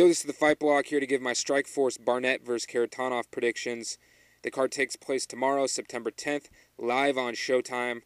Yo, this is the Fight Block here to give my Strikeforce Barnett vs. Kharitonov predictions. The card takes place tomorrow, September 10th, live on Showtime.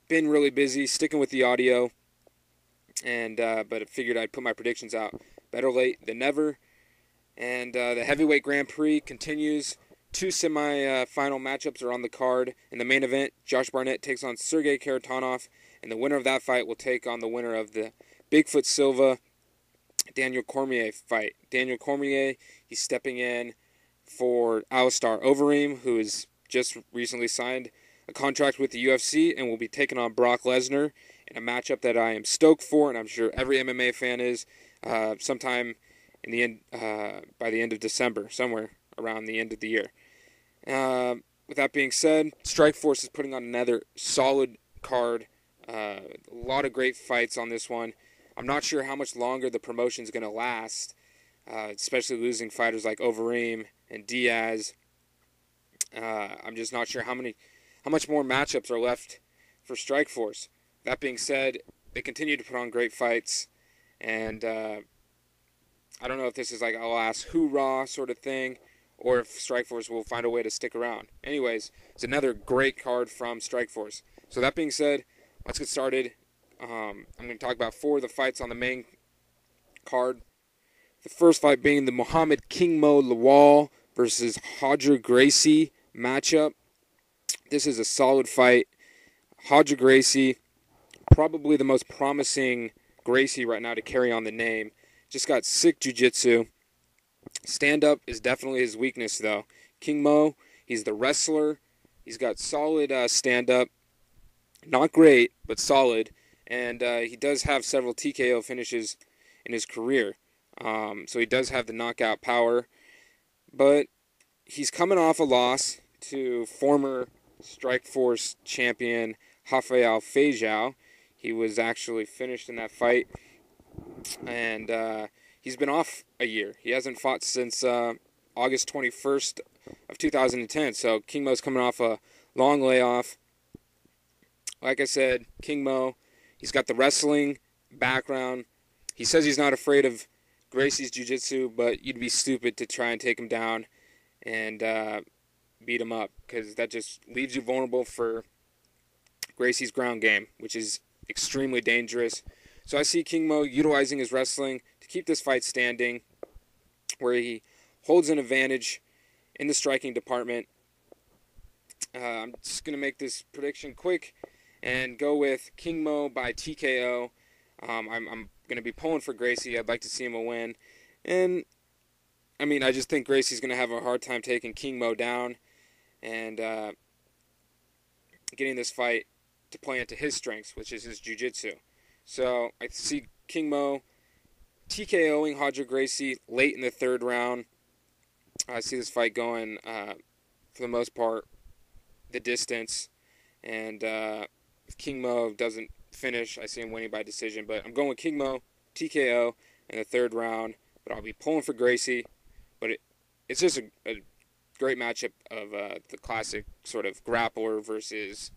Been really busy, sticking with the audio, but I figured I'd put my predictions out. Better late than never. And the heavyweight Grand Prix continues. Two semi-final matchups are on the card. In the main event, Josh Barnett takes on Sergey Kharitonov, and the winner of that fight will take on the winner of the Bigfoot Silva Daniel Cormier fight. Daniel Cormier, he's stepping in for Alistair Overeem, who has just recently signed a contract with the UFC and will be taking on Brock Lesnar in a matchup that I am stoked for, and I'm sure every MMA fan is, sometime in the end, by the end of December, somewhere around the end of the year. With that being said, Strikeforce is putting on another solid card. A lot of great fights on this one. I'm not sure how much longer the promotion is going to last, especially losing fighters like Overeem and Diaz. I'm just not sure how much more matchups are left for Strikeforce. That being said, they continue to put on great fights, and I don't know if this is like a last hoorah sort of thing, or if Strikeforce will find a way to stick around. Anyways, it's another great card from Strikeforce. So that being said, let's get started. I'm going to talk about four of the fights on the main card. The first fight being the Muhammad King Mo Lawal versus Roger Gracie matchup. This is a solid fight. Roger Gracie, probably the most promising Gracie right now to carry on the name. Just got sick jiu-jitsu. Stand-up is definitely his weakness, though. King Mo, he's the wrestler. He's got solid stand-up. Not great, but solid. And he does have several TKO finishes in his career. So he does have the knockout power. But he's coming off a loss to former Strikeforce champion Rafael Feijão. He was actually finished in that fight. And he's been off a year. He hasn't fought since August 21st of 2010. So King Mo's coming off a long layoff. Like I said, King Mo, he's got the wrestling background. He says he's not afraid of Gracie's jiu-jitsu, but you'd be stupid to try and take him down and beat him up, because that just leaves you vulnerable for Gracie's ground game, which is extremely dangerous. So I see King Mo utilizing his wrestling to keep this fight standing, where he holds an advantage in the striking department. I'm just going to make this prediction quick and go with King Mo by TKO. I'm going to be pulling for Gracie. I'd like to see him win. And, I mean, I just think Gracie's going to have a hard time taking King Mo down and getting this fight to play into his strengths, which is his jiu-jitsu. So I see King Mo TKOing Roger Gracie late in the third round. I see this fight going, for the most part, the distance. And if King Mo doesn't finish, I see him winning by decision. But I'm going with King Mo TKO in the third round. But I'll be pulling for Gracie. But it's just a great matchup of the classic sort of grappler versus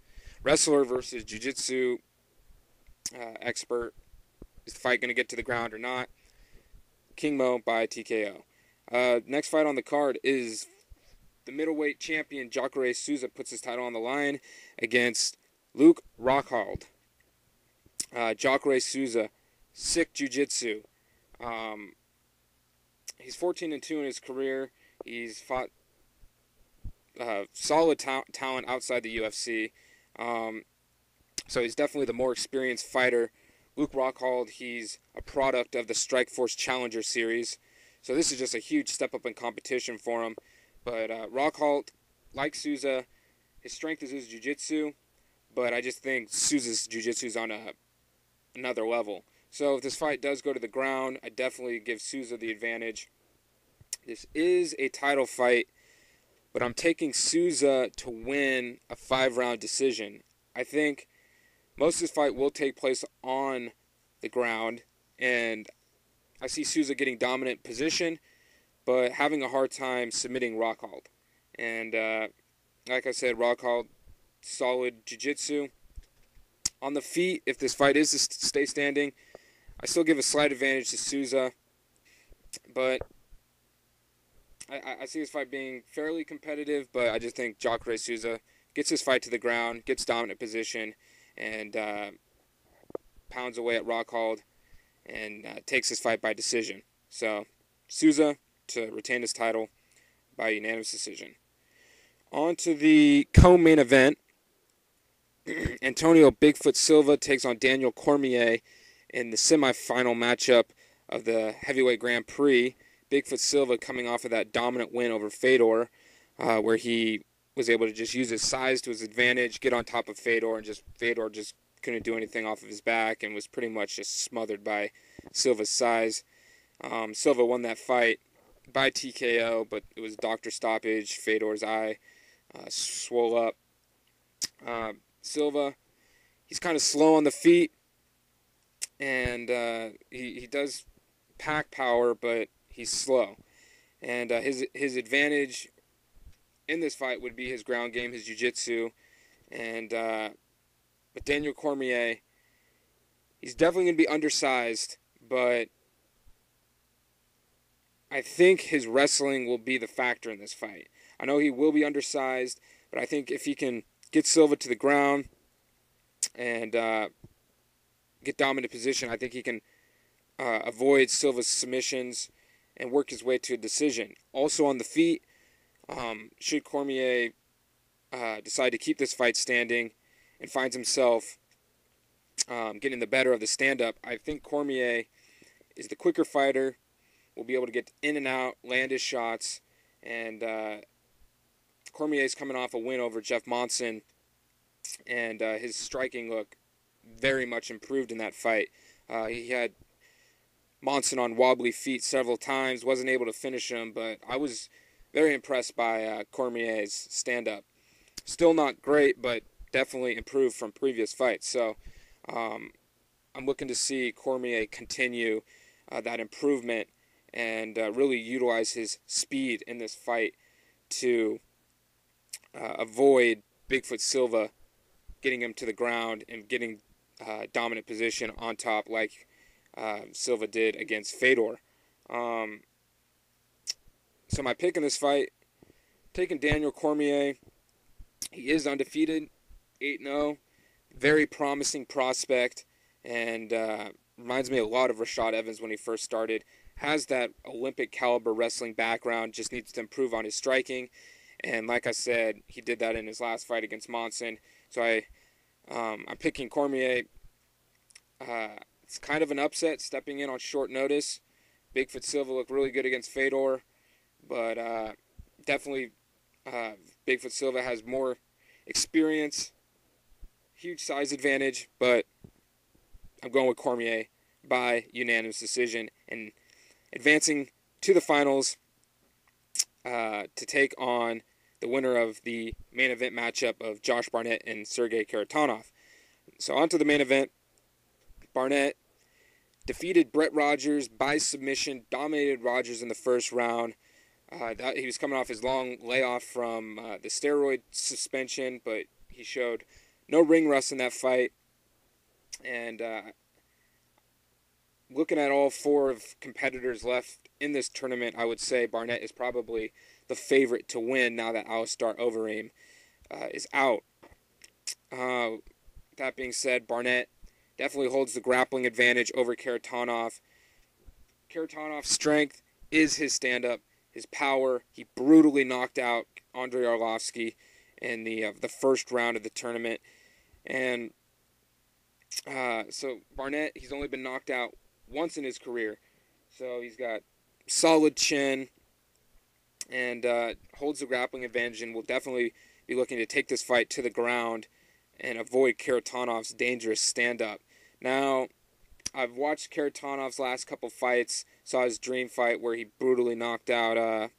wrestler versus jiu-jitsu expert. Is the fight going to get to the ground or not? King Mo by TKO. Next fight on the card is the middleweight champion Jacare Souza puts his title on the line against Luke Rockhold. Jacare Souza, sick jiu-jitsu. He's 14-2 in his career. He's fought solid talent outside the UFC. So he's definitely the more experienced fighter. Luke Rockhold, he's a product of the Strikeforce Challenger Series. So this is just a huge step up in competition for him. But Rockhold, like Souza, his strength is his jiu-jitsu. But I just think Souza's jiu-jitsu is on another level. So if this fight does go to the ground, I definitely give Souza the advantage. This is a title fight, but I'm taking Souza to win a 5-round decision. I think most of this fight will take place on the ground, and I see Souza getting dominant position, but having a hard time submitting Rockhold. And like I said, Rockhold, solid jiu-jitsu. On the feet, if this fight is to stay standing, I still give a slight advantage to Souza. But I see this fight being fairly competitive, but I just think Jacare Souza gets this fight to the ground, gets dominant position, and pounds away at Rockhold, and takes this fight by decision. So, Souza to retain his title by unanimous decision. On to the co-main event. Antonio Bigfoot Silva takes on Daniel Cormier in the semifinal matchup of the Heavyweight Grand Prix. Bigfoot Silva coming off of that dominant win over Fedor, where he was able to just use his size to his advantage, get on top of Fedor, and Fedor just couldn't do anything off of his back and was pretty much just smothered by Silva's size. Silva won that fight by TKO, but it was doctor stoppage. Fedor's eye swole up. Silva, he's kind of slow on the feet, and he does pack power, but he's slow. And his advantage in this fight would be his ground game, his jiu-jitsu. But Daniel Cormier, he's definitely going to be undersized, but I think his wrestling will be the factor in this fight. I know he will be undersized, but I think if he can get Silva to the ground and get dominant position, I think he can avoid Silva's submissions and work his way to a decision. Also on the feet, should Cormier decide to keep this fight standing and finds himself getting the better of the stand-up, I think Cormier is the quicker fighter, will be able to get in and out, land his shots, and Cormier's coming off a win over Jeff Monson, and his striking look very much improved in that fight. He had Monson on wobbly feet several times, wasn't able to finish him, but I was very impressed by Cormier's stand-up. Still not great, but definitely improved from previous fights. So I'm looking to see Cormier continue that improvement and really utilize his speed in this fight to avoid Bigfoot Silva getting him to the ground and getting dominant position on top like Silva did against Fedor. So my pick in this fight, taking Daniel Cormier. He is undefeated, 8-0, very promising prospect, and reminds me a lot of Rashad Evans when he first started. Has that Olympic caliber wrestling background, just needs to improve on his striking. And like I said, he did that in his last fight against Monson. So I'm picking Cormier. It's kind of an upset, stepping in on short notice. Bigfoot Silva looked really good against Fedor, but definitely Bigfoot Silva has more experience, huge size advantage, but I'm going with Cormier by unanimous decision and advancing to the finals to take on the winner of the main event matchup of Josh Barnett and Sergey Kharitonov. So on to the main event. Barnett defeated Brett Rogers by submission, dominated Rogers in the first round. He was coming off his long layoff from the steroid suspension, but he showed no ring rust in that fight. And looking at all four of competitors left in this tournament, I would say Barnett is probably the favorite to win now that Alistar Overeem is out. That being said, Barnett definitely holds the grappling advantage over Kharitonov. Kharitonov's strength is his stand-up, his power. He brutally knocked out Andrei Arlovsky in the first round of the tournament. And so Barnett, he's only been knocked out once in his career. So he's got solid chin and holds the grappling advantage and will definitely be looking to take this fight to the ground and avoid Kharitonov's dangerous stand-up. Now, I've watched Kharitonov's last couple fights, saw his dream fight where he brutally knocked out,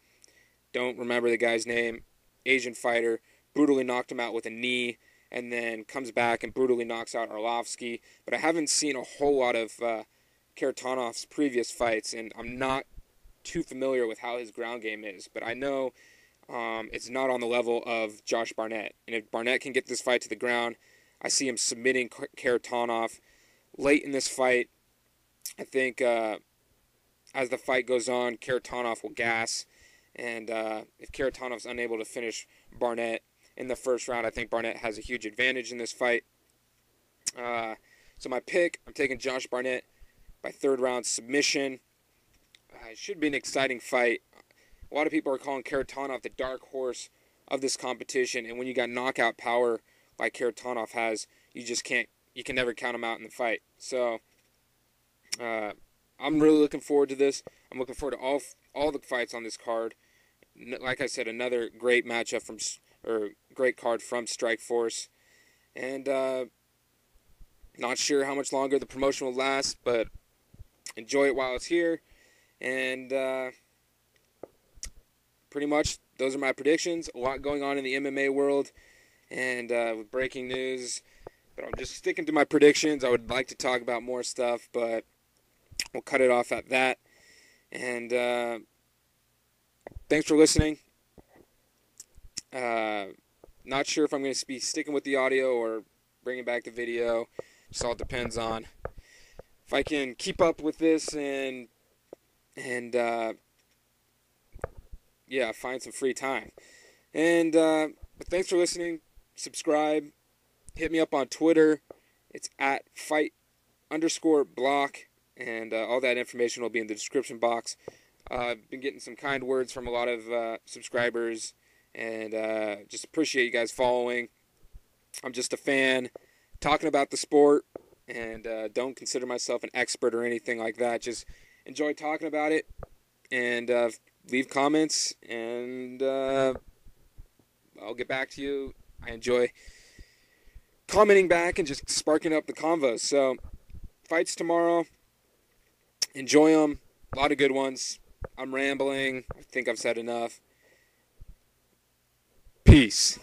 don't remember the guy's name, Asian fighter, brutally knocked him out with a knee, and then comes back and brutally knocks out Arlovsky. But I haven't seen a whole lot of Kharitonov's previous fights, and I'm not too familiar with how his ground game is. But I know it's not on the level of Josh Barnett. And if Barnett can get this fight to the ground, I see him submitting Kharitonov late in this fight. I think as the fight goes on, Kharitonov will gas. And if Kharitonov's unable to finish Barnett in the first round, I think Barnett has a huge advantage in this fight. So my pick, I'm taking Josh Barnett by third round submission. It should be an exciting fight. A lot of people are calling Kharitonov the dark horse of this competition, and when you got knockout power like Kharitonov has, you can never count him out in the fight. So I'm really looking forward to this. I'm looking forward to all the fights on this card. Like I said, another great matchup great card from Strikeforce, and not sure how much longer the promotion will last, but enjoy it while it's here. And pretty much those are my predictions. A lot going on in the MMA world, and with breaking news. But I'm just sticking to my predictions. I would like to talk about more stuff, but we'll cut it off at that. And thanks for listening. Not sure if I'm going to be sticking with the audio or bringing back the video. Just all depends on if I can keep up with this and find some free time. And but thanks for listening. Subscribe. Hit me up on Twitter. It's at fight_block. And all that information will be in the description box. I've been getting some kind words from a lot of subscribers. And just appreciate you guys following. I'm just a fan talking about the sport. And don't consider myself an expert or anything like that. Just enjoy talking about it. And leave comments. And I'll get back to you. I enjoy commenting back and just sparking up the convos. So, fights tomorrow. Enjoy them. A lot of good ones. I'm rambling. I think I've said enough. Peace.